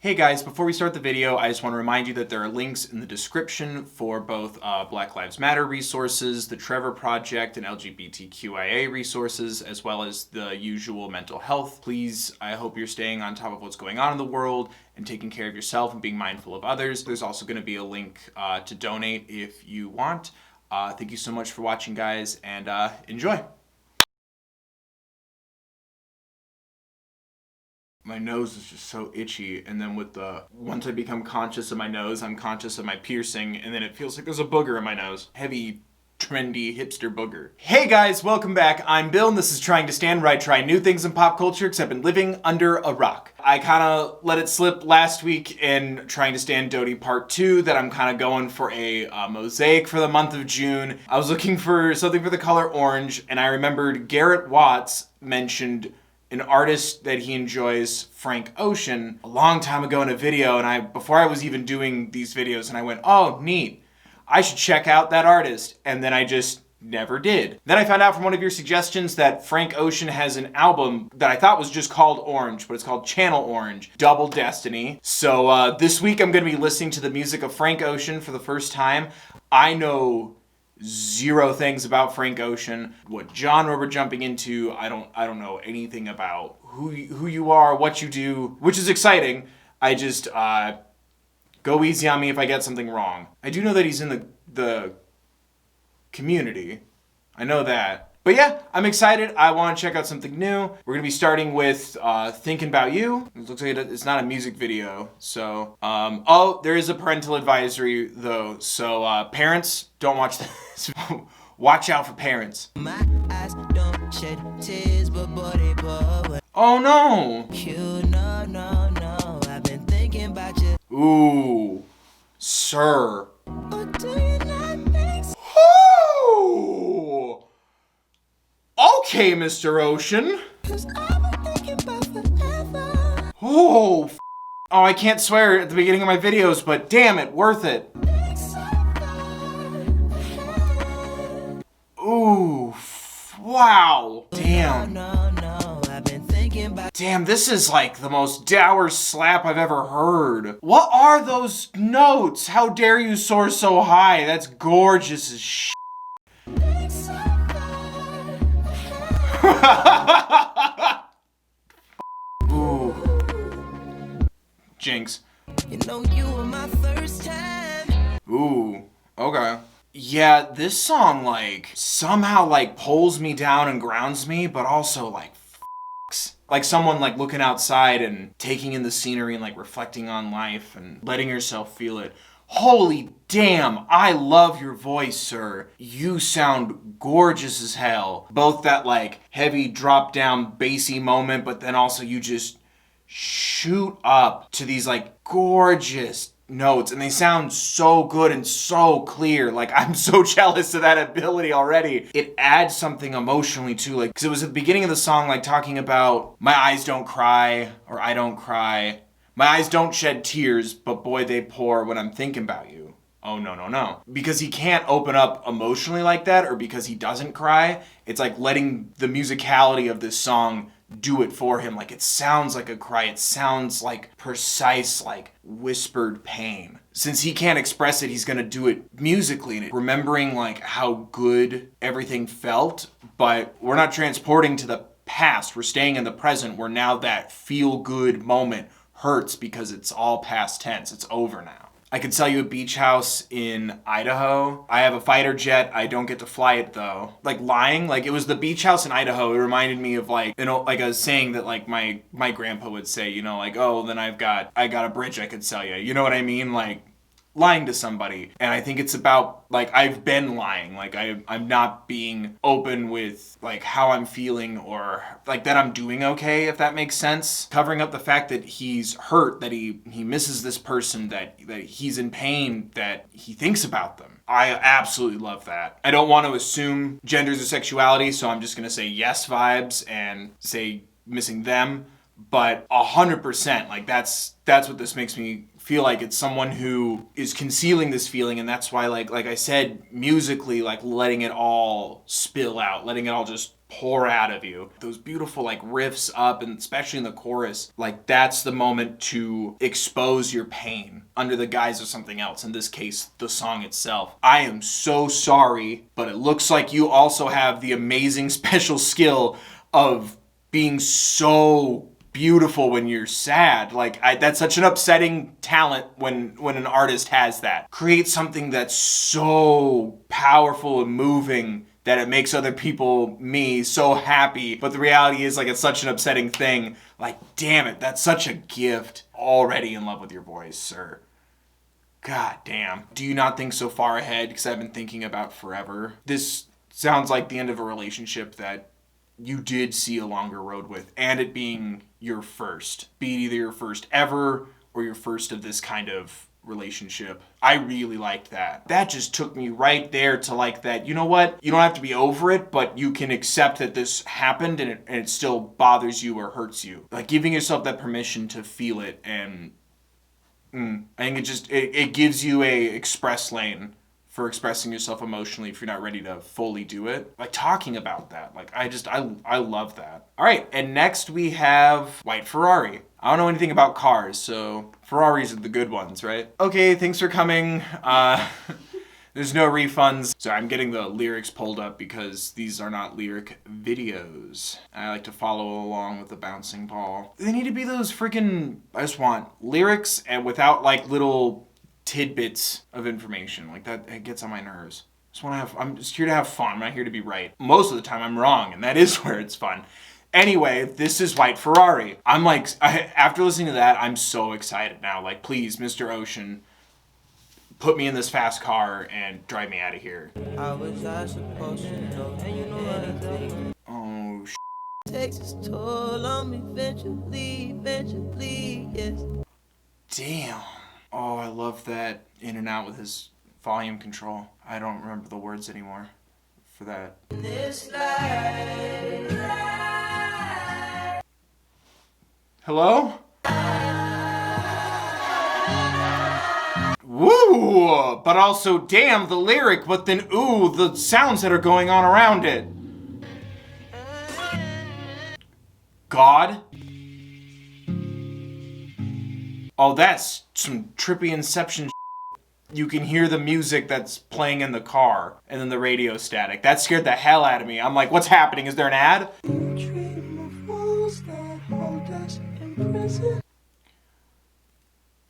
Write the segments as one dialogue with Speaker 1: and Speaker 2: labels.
Speaker 1: Hey guys, before we start the video, I just want to remind you that there are links in the description for both Black Lives Matter resources, the Trevor Project, and LGBTQIA resources, as well as the usual mental health. Please, I hope you're staying on top of what's going on in the world and taking care of yourself and being mindful of others. There's also going to be a link to donate if you want. Thank you so much for watching, guys, and enjoy. My nose is just so itchy, and then once I become conscious of my nose, I'm conscious of my piercing, and then it feels like there's a booger in my nose. Heavy, trendy, hipster booger. Hey guys, welcome back. I'm Bill, and this is Trying to Stand, where I try new things in pop culture, except I've been living under a rock. I kind of let it slip last week in Trying to Stand Dodie Part 2 that I'm kind of going for a mosaic for the month of June. I was looking for something for the color orange, and I remembered Garrett Watts mentioned an artist that he enjoys, Frank Ocean, a long time ago in a video, and before I was even doing these videos, and I went, oh, neat, I should check out that artist, and then I just never did. Then I found out from one of your suggestions that Frank Ocean has an album that I thought was just called Orange, but it's called Channel Orange, Double Destiny. So this week I'm going to be listening to the music of Frank Ocean for the first time. I know zero things about Frank Ocean. What genre we're jumping into, I don't know anything about who you are, what you do, which is exciting. I just go easy on me if I get something wrong. I do know that he's in the Community. I know that. But yeah, I'm excited. I want to check out something new. We're going to be starting with Thinking About You. It looks like it's not a music video. So, oh, there is a parental advisory though. So, parents, don't watch this. Watch out for parents. My eyes don't shed tears, but body pour. Oh no. No, I've been thinking about you. Ooh, sir. Or do you not think so? Okay, Mr. Ocean. Oh, I can't swear at the beginning of my videos, but damn it, worth it. Ooh, wow. Damn. Damn, this is like the most dour slap I've ever heard. What are those notes? How dare you soar so high? That's gorgeous as shit. Ooh. Jinx. You know you were my first time. Ooh. Okay. Yeah, this song somehow pulls me down and grounds me, but also fucks. Like someone looking outside and taking in the scenery and reflecting on life and letting yourself feel it. Holy damn, I love your voice, sir. You sound gorgeous as hell. Both that heavy drop down bassy moment, but then also you just shoot up to these gorgeous notes, and they sound so good and so clear. I'm so jealous of that ability already. It adds something emotionally too, because it was at the beginning of the song talking about my eyes don't cry, or I don't cry. My eyes don't shed tears, but boy, they pour when I'm thinking about you. Oh, no. Because he can't open up emotionally like that, or because he doesn't cry. It's letting the musicality of this song do it for him. It sounds like a cry. It sounds like precise, whispered pain. Since he can't express it, he's gonna do it musically. And remembering how good everything felt, but we're not transporting to the past. We're staying in the present, where now that feel-good moment hurts because it's all past tense. It's over now. I could sell you a beach house in Idaho. I have a fighter jet. I don't get to fly it though. Lying, it was the beach house in Idaho. It reminded me of a saying that my grandpa would say, oh, then I got a bridge I could sell you. You know what I mean? Lying to somebody. And I think it's about I've been lying. I'm not being open with how I'm feeling, or that I'm doing okay, if that makes sense. Covering up the fact that he's hurt, that he misses this person, that he's in pain, that he thinks about them. I absolutely love that. I don't want to assume genders or sexuality, so I'm just gonna say yes vibes and say missing them. But 100%, that's what this makes me feel like. It's someone who is concealing this feeling, and that's why, like I said, musically, letting it all spill out, letting it all just pour out of you. Those beautiful like riffs up, and especially in the chorus, like that's the moment to expose your pain under the guise of something else. In this case, the song itself. I am so sorry, but it looks like you also have the amazing special skill of being so beautiful when you're sad. Like that's such an upsetting talent when an artist has that. Create something that's so powerful and moving that it makes other people, me, so happy. But the reality is, like, it's such an upsetting thing. Like, damn it, that's such a gift. Already in love with your voice, sir. God damn. Do you not think so far ahead? Because I've been thinking about forever. This sounds like the end of a relationship that you did see a longer road with, and it being your first. Be it either your first ever or your first of this kind of relationship. I really liked that. That just took me right there to like that, you know what? You don't have to be over it, but you can accept that this happened and it still bothers you or hurts you. Like giving yourself that permission to feel it, and I think it gives you a express lane for expressing yourself emotionally if you're not ready to fully do it. Like talking about that. Like I love that. All right, and next we have White Ferrari. I don't know anything about cars, so Ferraris are the good ones, right? Okay, thanks for coming. There's no refunds. So I'm getting the lyrics pulled up because these are not lyric videos. I like to follow along with the bouncing ball. They need to be those freaking, I just want lyrics and without like little tidbits of information. Like that, it gets on my nerves. I'm just here to have fun. I'm not here to be right. Most of the time I'm wrong, and that is where it's fun. Anyway, this is White Ferrari. I'm like, after listening to that, I'm so excited now. Like, please, Mr. Ocean, put me in this fast car and drive me out of here. How was I supposed to know anything? Oh, takes its toll on me eventually, yes. Damn. Oh, I love that in and out with his volume control. I don't remember the words anymore for that. This life. Hello? Woo! But also, damn, the lyric, but then, ooh, the sounds that are going on around it. God? Oh, that's some trippy Inception shit. You can hear the music that's playing in the car, and then the radio static. That scared the hell out of me. I'm like, what's happening? Is there an ad?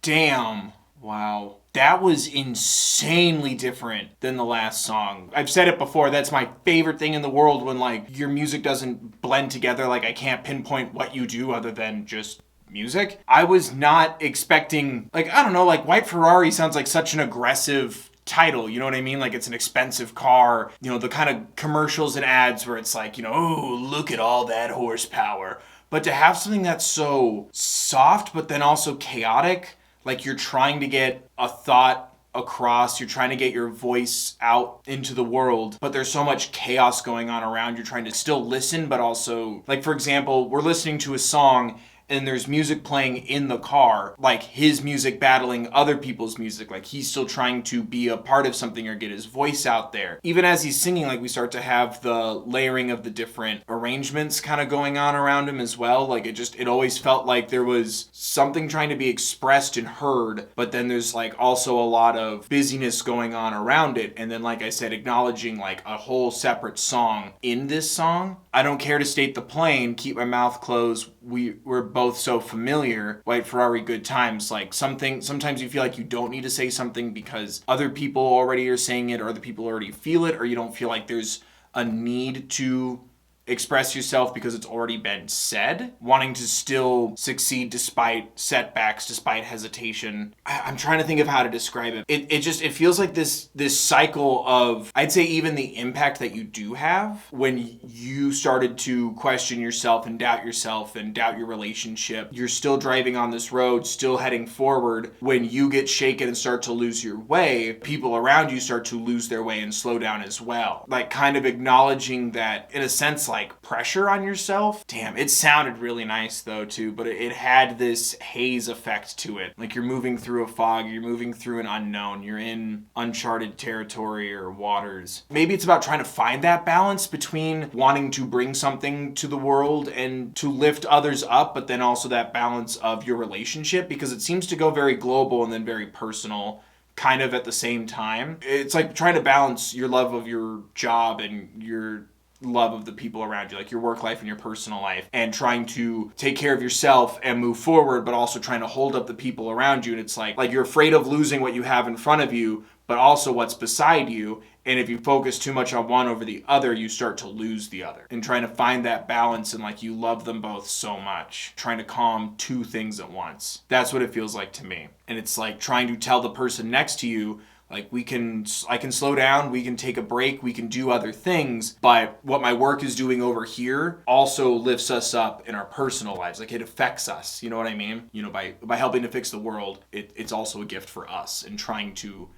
Speaker 1: Damn. Wow. That was insanely different than the last song. I've said it before, that's my favorite thing in the world when like your music doesn't blend together. Like I can't pinpoint what you do other than just music. I was not expecting, like, I don't know, like White Ferrari sounds like such an aggressive title, you know what I mean? Like it's an expensive car, you know, the kind of commercials and ads where it's like, you know, oh, look at all that horsepower. But to have something that's so soft, but then also chaotic, like you're trying to get a thought across, you're trying to get your voice out into the world, but there's so much chaos going on around, you're trying to still listen, but also, like for example, we're listening to a song and there's music playing in the car, like his music battling other people's music, like he's still trying to be a part of something or get his voice out there. Even as he's singing, like we start to have the layering of the different arrangements kind of going on around him as well. Like it always felt like there was something trying to be expressed and heard, but then there's like also a lot of busyness going on around it. And then, like I said, acknowledging like a whole separate song in this song. I don't care to state the plain, keep my mouth closed. We're both so familiar. White Ferrari, good times. Like sometimes you feel like you don't need to say something because other people already are saying it or other people already feel it, or you don't feel like there's a need to express yourself because it's already been said, wanting to still succeed despite setbacks, despite hesitation. I'm trying to think of how to describe it. It feels like this cycle of, I'd say even the impact that you do have when you started to question yourself and doubt your relationship. You're still driving on this road, still heading forward. When you get shaken and start to lose your way, people around you start to lose their way and slow down as well. Like kind of acknowledging that, in a sense, like like pressure on yourself. Damn, it sounded really nice though too, but it had this haze effect to it. Like you're moving through a fog, you're moving through an unknown, you're in uncharted territory or waters. Maybe it's about trying to find that balance between wanting to bring something to the world and to lift others up, but then also that balance of your relationship, because it seems to go very global and then very personal kind of at the same time. It's like trying to balance your love of your job and your love of the people around you, like your work life and your personal life, and trying to take care of yourself and move forward, but also trying to hold up the people around you. And it's like you're afraid of losing what you have in front of you, but also what's beside you. And if you focus too much on one over the other, you start to lose the other. And trying to find that balance, and like you love them both so much, trying to calm two things at once. That's what it feels like to me. And it's like trying to tell the person next to you, like I can slow down, we can take a break, we can do other things, but what my work is doing over here also lifts us up in our personal lives. Like it affects us, you know what I mean? You know, by helping to fix the world, it's also a gift for us, and trying to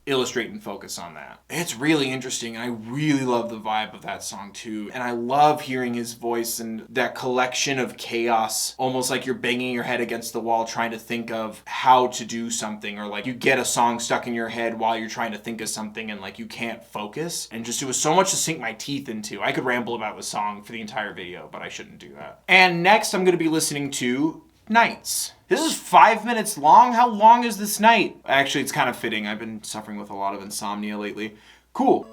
Speaker 1: illustrate and focus on that. It's really interesting, and I really love the vibe of that song too. And I love hearing his voice and that collection of chaos, almost like you're banging your head against the wall trying to think of how to do something, or like you get a song stuck in your head while you're trying to think of something and like you can't focus. And just, it was so much to sink my teeth into. I could ramble about the song for the entire video, but I shouldn't do that. And next I'm going to be listening to Nights. This is 5 minutes long? How long is this night? Actually, it's kind of fitting. I've been suffering with a lot of insomnia lately. Cool.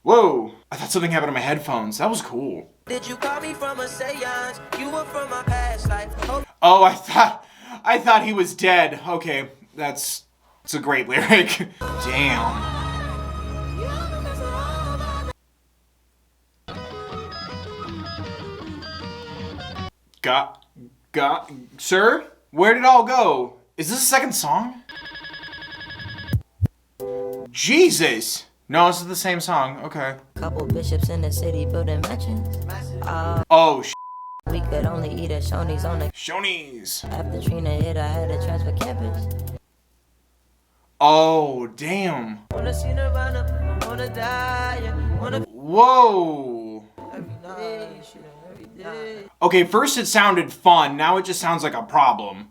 Speaker 1: Whoa, I thought something happened to my headphones. That was cool. Did you call me from a seance? You were from my past life. Oh, I thought he was dead. Okay, it's a great lyric. Damn. Sir? Where did it all go? Is this a second song? Jesus! No, this is the same song. Okay.
Speaker 2: Couple bishops in the city building mansions.
Speaker 1: Oh,
Speaker 2: we could only eat at Shoney's on the
Speaker 1: Shoney's.
Speaker 2: After Trina hit, I had to transfer campus.
Speaker 1: Oh, damn.
Speaker 2: Wanna see Nirvana, wanna die, wanna...
Speaker 1: Whoa. Okay, first it sounded fun, now it just sounds like a problem.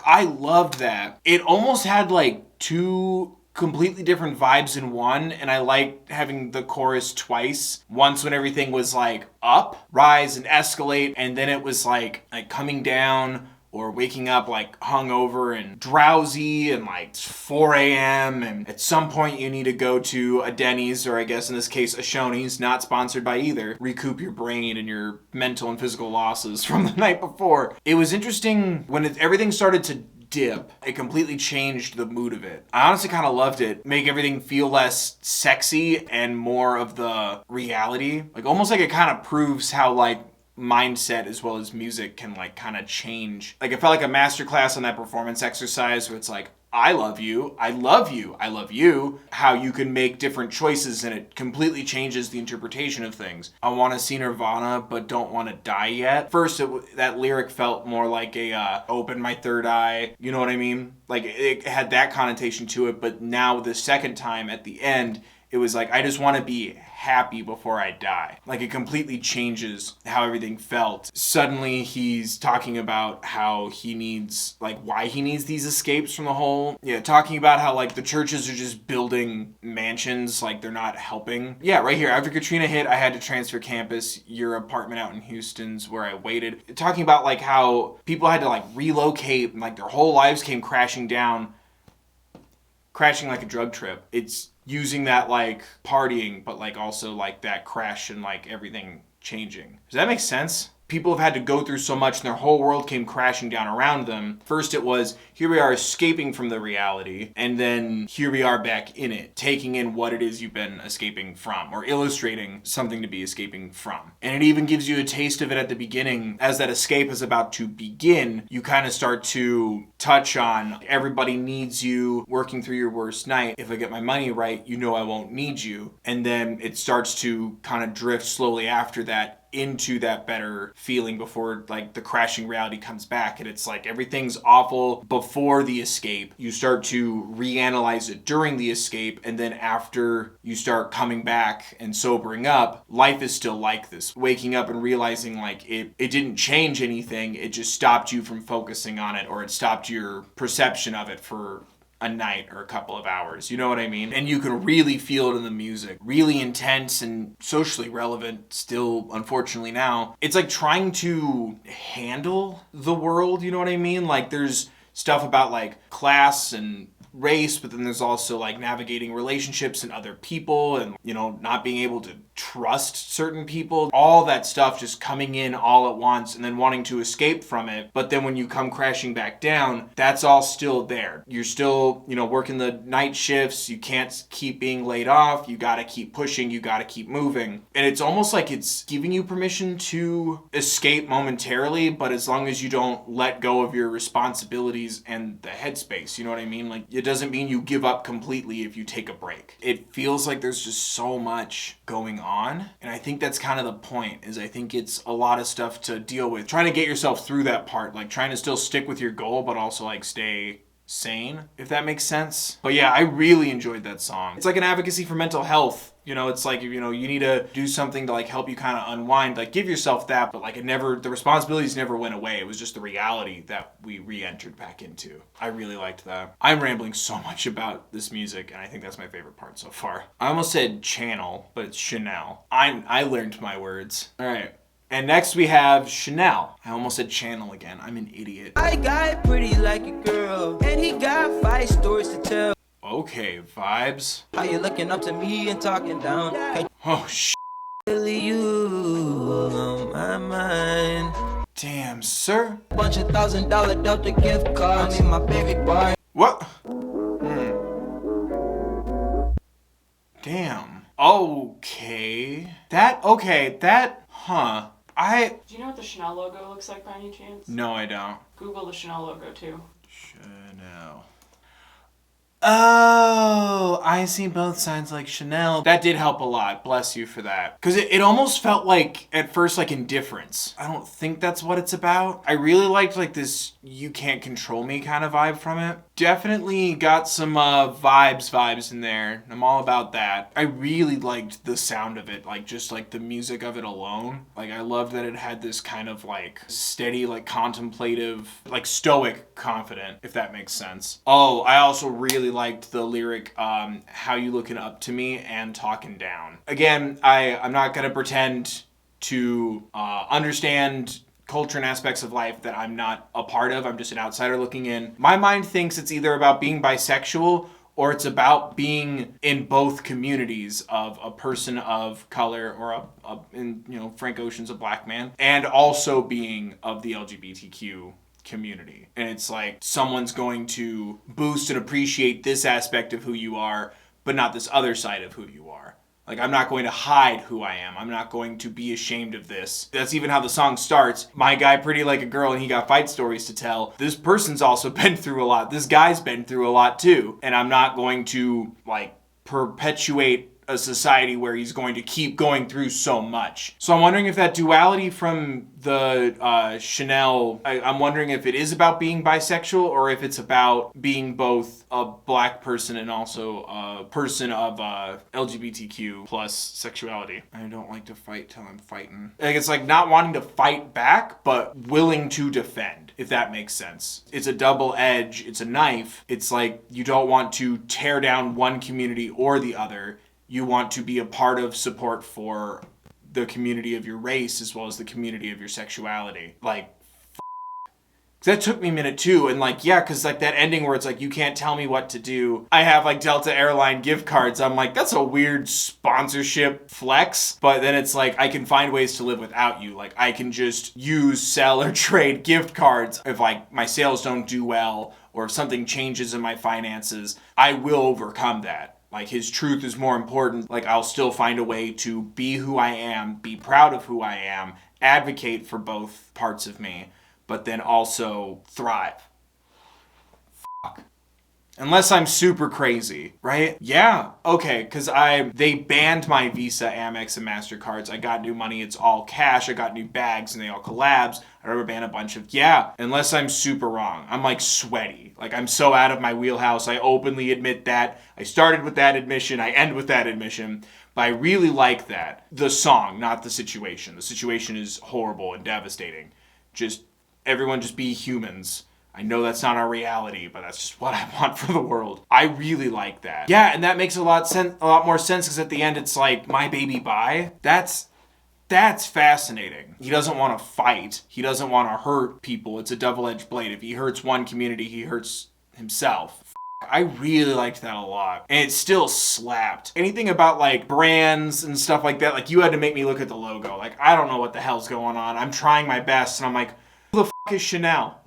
Speaker 1: I loved that. It almost had like two completely different vibes in one, and I liked having the chorus twice. Once when everything was like up, rise and escalate, and then it was like coming down or waking up like hungover and drowsy and like it's 4 a.m. and at some point you need to go to a Denny's, or I guess in this case a Shoney's, not sponsored by either, recoup your brain and your mental and physical losses from the night before. It was interesting when everything started to dip. It completely changed the mood of it. I honestly kind of loved it. Make everything feel less sexy and more of the reality. Like almost like it kind of proves how like mindset as well as music can like kind of change. Like it felt like a masterclass on that performance exercise where it's like, I love you, I love you, I love you, how you can make different choices and it completely changes the interpretation of things. I want to see Nirvana but don't want to die yet. First, that lyric felt more like a open my third eye, you know what I mean? Like it had that connotation to it, but now the second time at the end, it was like, I just want to be happy before I die. Like it completely changes how everything felt. Suddenly he's talking about how he needs, like why he needs these escapes from the whole, talking about how like the churches are just building mansions, like they're not helping. Yeah, right here, after Katrina hit, I had to transfer campus. Your apartment out in Houston's where I waited. Talking about like how people had to like relocate and like their whole lives came crashing down, crashing like a drug trip. It's using that like partying, but like also like that crash and like everything changing. Does that make sense? People have had to go through so much and their whole world came crashing down around them. First it was, here we are escaping from the reality, and then here we are back in it, taking in what it is you've been escaping from, or illustrating something to be escaping from. And it even gives you a taste of it at the beginning. As that escape is about to begin, you kind of start to touch on everybody needs you, working through your worst night. If I get my money right, you know I won't need you. And then it starts to kind of drift slowly after that into that better feeling before like the crashing reality comes back. And it's like everything's awful before the escape. You start to reanalyze it during the escape, and then after you start coming back and sobering up, life is still like this. Waking up and realizing like it didn't change anything, it just stopped you from focusing on it, or it stopped your perception of it for a night or a couple of hours. You know what I mean? And you can really feel it in the music. Really intense and socially relevant still, unfortunately now. It's like trying to handle the world, you know what I mean? Like there's stuff about like class and race, but then there's also like navigating relationships and other people and, you know, not being able to trust certain people. All that stuff just coming in all at once and then wanting to escape from it. But then when you come crashing back down, that's all still there. You're still, you know, working the night shifts. You can't keep being laid off. You got to keep pushing. You got to keep moving. And it's almost like it's giving you permission to escape momentarily, but as long as you don't let go of your responsibilities and the headspace, you know what I mean? Like it doesn't mean you give up completely if you take a break. It feels like there's just so much going on. And I think that's kind of the point, is I think it's a lot of stuff to deal with. Trying to get yourself through that part, like trying to still stick with your goal, but also like stay sane, if that makes sense. But yeah, I really enjoyed that song. It's like an advocacy for mental health. You know, it's like, you know, you need to do something to like help you kind of unwind, like give yourself that, but like the responsibilities never went away. It was just the reality that we re-entered back into. I really liked that. I'm rambling so much about this music, and I think that's my favorite part so far. I almost said channel, but it's Chanel. I learned my words. All right. And next we have Chanel. I almost said channel again. I'm an idiot.
Speaker 2: I got pretty like a girl, and he got 5 stories to tell.
Speaker 1: Okay, vibes.
Speaker 2: How you looking up to me and talking down?
Speaker 1: Oh, shit.
Speaker 2: Really you on my mind.
Speaker 1: Damn, sir.
Speaker 2: Bunch of $1,000 Delta gift cards in my baby boy.
Speaker 1: What? Damn. Okay.
Speaker 3: Do you know what the Chanel logo looks like by any chance?
Speaker 1: No, I don't.
Speaker 3: Google the Chanel logo too.
Speaker 1: Chanel. Oh, I see both sides like Chanel. That did help a lot. Bless you for that. Because it almost felt like, at first, like indifference. I don't think that's what it's about. I really liked like this you can't control me kind of vibe from it. Definitely got some vibes in there. I'm all about that. I really liked the sound of it, like just like the music of it alone. Like I loved that it had this kind of like steady, like contemplative, like stoic, confident, if that makes sense. Oh, I also really liked the lyric, how you looking up to me and talking down. Again, I'm not gonna pretend to understand culture and aspects of life that I'm not a part of. I'm just an outsider looking in. My mind thinks it's either about being bisexual or it's about being in both communities of a person of color or Frank Ocean's a black man, and also being of the LGBTQ community. And it's like someone's going to boost and appreciate this aspect of who you are, but not this other side of who you are. Like, I'm not going to hide who I am. I'm not going to be ashamed of this. That's even how the song starts. My guy pretty like a girl and he got fight stories to tell. This person's also been through a lot. This guy's been through a lot too. And I'm not going to like perpetuate a society where he's going to keep going through so much. So I'm wondering if that duality from the Chanel, I'm wondering if it is about being bisexual or if it's about being both a black person and also a person of LGBTQ plus sexuality. I don't like to fight till I'm fighting. Like it's like not wanting to fight back, but willing to defend, if that makes sense. It's a double edge, it's a knife. It's like you don't want to tear down one community or the other. You want to be a part of support for the community of your race as well as the community of your sexuality. Like, that took me a minute too. And like, yeah, because like that ending where it's like, you can't tell me what to do. I have like Delta Airline gift cards. I'm like, that's a weird sponsorship flex. But then it's like, I can find ways to live without you. Like I can just use, sell, or trade gift cards. If like my sales don't do well or if something changes in my finances, I will overcome that. Like his truth is more important. Like I'll still find a way to be who I am, be proud of who I am, advocate for both parts of me, but then also thrive. Fuck. Unless I'm super crazy, right? Yeah, okay, because they banned my Visa, Amex, and MasterCards. I got new money, it's all cash. I got new bags, and they all collabs. I rubber band a bunch of, yeah, unless I'm super wrong. I'm like sweaty. Like I'm so out of my wheelhouse. I openly admit that. I started with that admission. I end with that admission. But I really like that. The song, not the situation. The situation is horrible and devastating. Everyone just be humans. I know that's not our reality, but that's just what I want for the world. I really like that. Yeah, and that makes a lot more sense because at the end it's like, my baby bye. That's fascinating. He doesn't want to fight. He doesn't want to hurt people. It's a double-edged blade. If he hurts one community, he hurts himself. I really liked that a lot. And it still slapped. Anything about like brands and stuff like that, like you had to make me look at the logo. Like, I don't know what the hell's going on. I'm trying my best and I'm like, who the fuck is Chanel?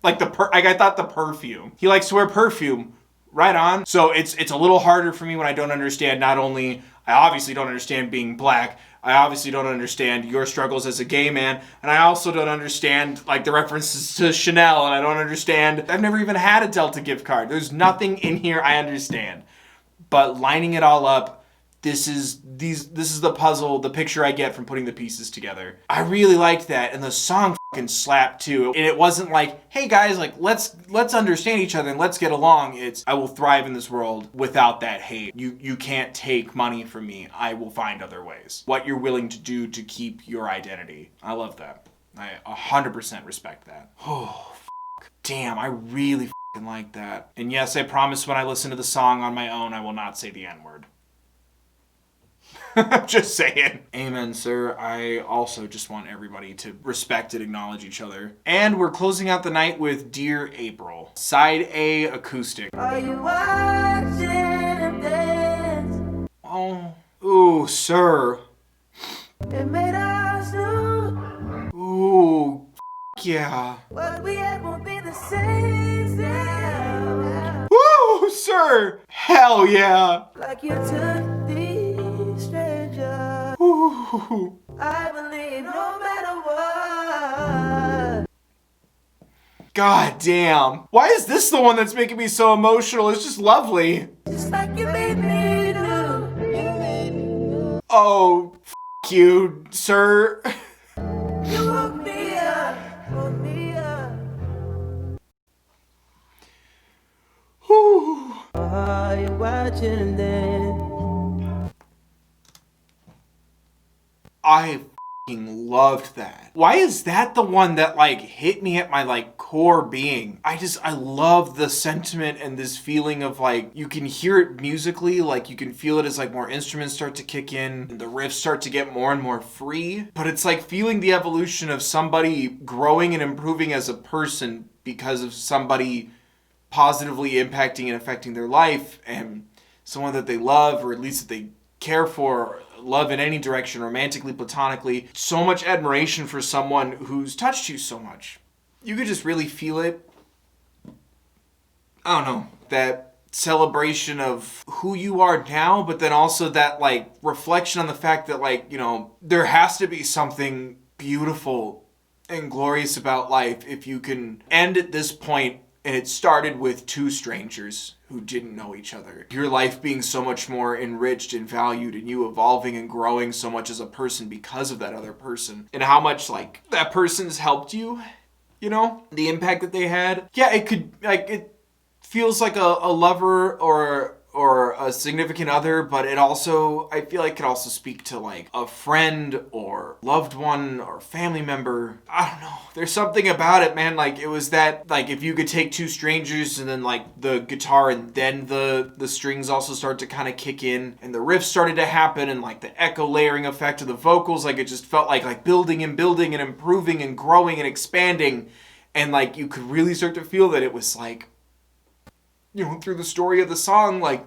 Speaker 1: Like I thought the perfume. He likes to wear perfume. Right on. So it's a little harder for me when I don't understand. Not only, I obviously don't understand being black. I obviously don't understand your struggles as a gay man. And I also don't understand like the references to Chanel. And I don't understand. I've never even had a Delta gift card. There's nothing in here I understand. But lining it all up, this is the puzzle, the picture I get from putting the pieces together. I really liked that, and the song fucking slapped too. And it wasn't like, hey guys, like let's understand each other and let's get along. It's, I will thrive in this world without that hate. You can't take money from me. I will find other ways. What you're willing to do to keep your identity. I love that. I 100% respect that. Oh, fuck. Damn, I really fucking like that. And yes, I promise when I listen to the song on my own, I will not say the N-word. Just saying. Amen, sir. I also just want everybody to respect and acknowledge each other. And we're closing out the night with Dear April. Side A acoustic. Are you watching him dance? Oh. Ooh, sir. It made us do. Ooh, yeah. What we had won't be the same. Ooh, sir. Hell yeah. Like you took the stranger. Ooh. I believe no matter what. God damn. Why is this the one that's making me so emotional? It's just lovely. Just like you made me do. Oh, f*** you, sir. You woke me up, woke me up. Whew. Are you watching then? I fucking loved that. Why is that the one that like hit me at my like core being? I love the sentiment and this feeling of like, you can hear it musically, like you can feel it as like more instruments start to kick in and the riffs start to get more and more free. But it's like feeling the evolution of somebody growing and improving as a person because of somebody positively impacting and affecting their life and someone that they love, or at least that they care for, love in any direction, romantically, platonically. So much admiration for someone who's touched you so much. You could just really feel it. I don't know, that celebration of who you are now, but then also that like reflection on the fact that like, you know, there has to be something beautiful and glorious about life if you can end at this point. And it started with two strangers who didn't know each other. Your life being so much more enriched and valued, and you evolving and growing so much as a person because of that other person. And how much like that person's helped you, you know? The impact that they had. Yeah, it could, like, it feels like a lover or a significant other, but it also, I feel like, could also speak to like a friend or loved one or family member. I don't know. There's something about it, man. Like it was that, like if you could take two strangers and then like the guitar and then the strings also start to kind of kick in and the riffs started to happen and like the echo layering effect of the vocals, like it just felt like building and building and improving and growing and expanding. And like you could really start to feel that it was like, you know, through the story of the song, like,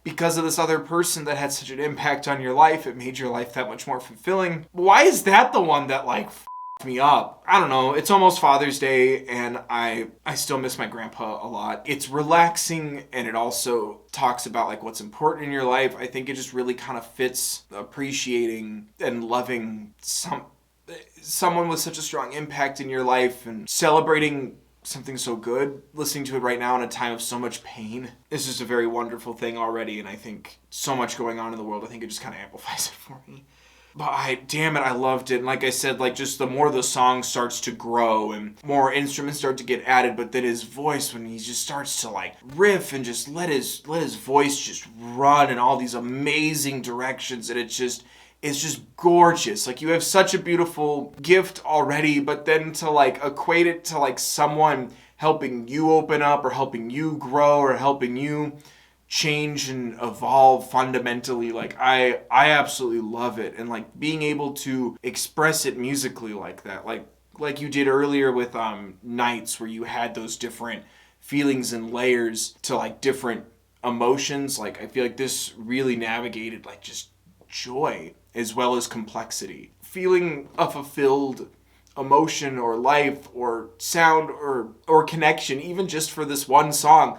Speaker 1: because of this other person that had such an impact on your life, it made your life that much more fulfilling. Why is that the one that, like, f***ed me up? I don't know. It's almost Father's Day, and I still miss my grandpa a lot. It's relaxing, and it also talks about, like, what's important in your life. I think it just really kind of fits appreciating and loving someone with such a strong impact in your life and celebrating something so good. Listening to it right now in a time of so much pain is just a very wonderful thing already, and I think so much going on in the world, I think it just kind of amplifies it for me. But damn it, I loved it. And like I said, like just the more the song starts to grow and more instruments start to get added, but then his voice, when he just starts to like riff and just let his voice just run in all these amazing directions, and it's just gorgeous. Like, you have such a beautiful gift already, but then to like equate it to like someone helping you open up or helping you grow or helping you change and evolve fundamentally, like I absolutely love it. And like being able to express it musically like that, like you did earlier with Nights, where you had those different feelings and layers to like different emotions. Like, I feel like this really navigated like just joy as well as complexity, feeling a fulfilled emotion or life or sound or connection, even just for this one song.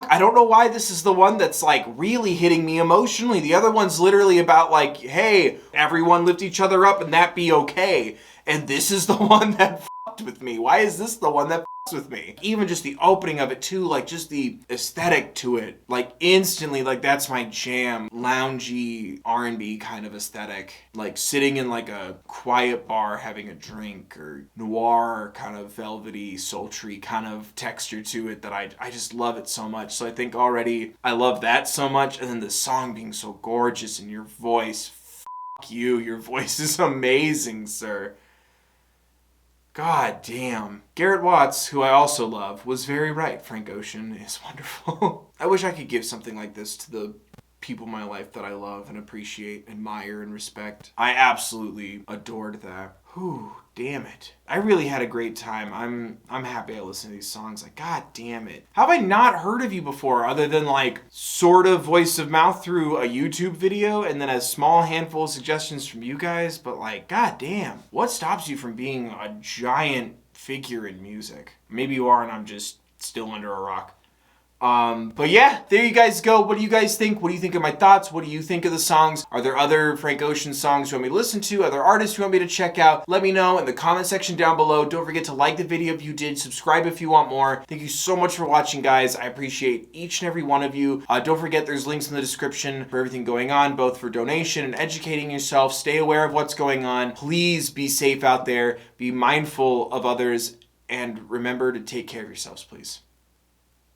Speaker 1: I don't know why this is the one that's like really hitting me emotionally. The other one's literally about like, hey, everyone lift each other up and that be okay. And this is the one that fucked with me. Why is this the one that fucks with me? Even just the opening of it too, like just the aesthetic to it, like instantly, like that's my jam. Loungy R&B kind of aesthetic, like sitting in like a quiet bar having a drink, or noir kind of velvety, sultry kind of texture to it that I just love it so much. So I think already I love that so much, and then the song being so gorgeous and your voice, fuck you, your voice is amazing, sir. God damn. Garrett Watts, who I also love, was very right. Frank Ocean is wonderful. I wish I could give something like this to the people in my life that I love and appreciate, admire, and respect. I absolutely adored that. Whew, damn it. I really had a great time. I'm happy I listened to these songs. Like, god damn it. How have I not heard of you before, other than like sort of voice of mouth through a YouTube video and then a small handful of suggestions from you guys? But like, god damn. What stops you from being a giant figure in music? Maybe you are and I'm just still under a rock. But yeah, there you guys go. What do you guys think? What do you think of my thoughts? What do you think of the songs? Are there other Frank Ocean songs you want me to listen to? Other artists you want me to check out? Let me know in the comment section down below. Don't forget to like the video if you did. Subscribe if you want more. Thank you so much for watching, guys. I appreciate each and every one of you. Don't forget there's links in the description for everything going on, both for donation and educating yourself. Stay aware of what's going on. Please be safe out there. Be mindful of others. And remember to take care of yourselves, please.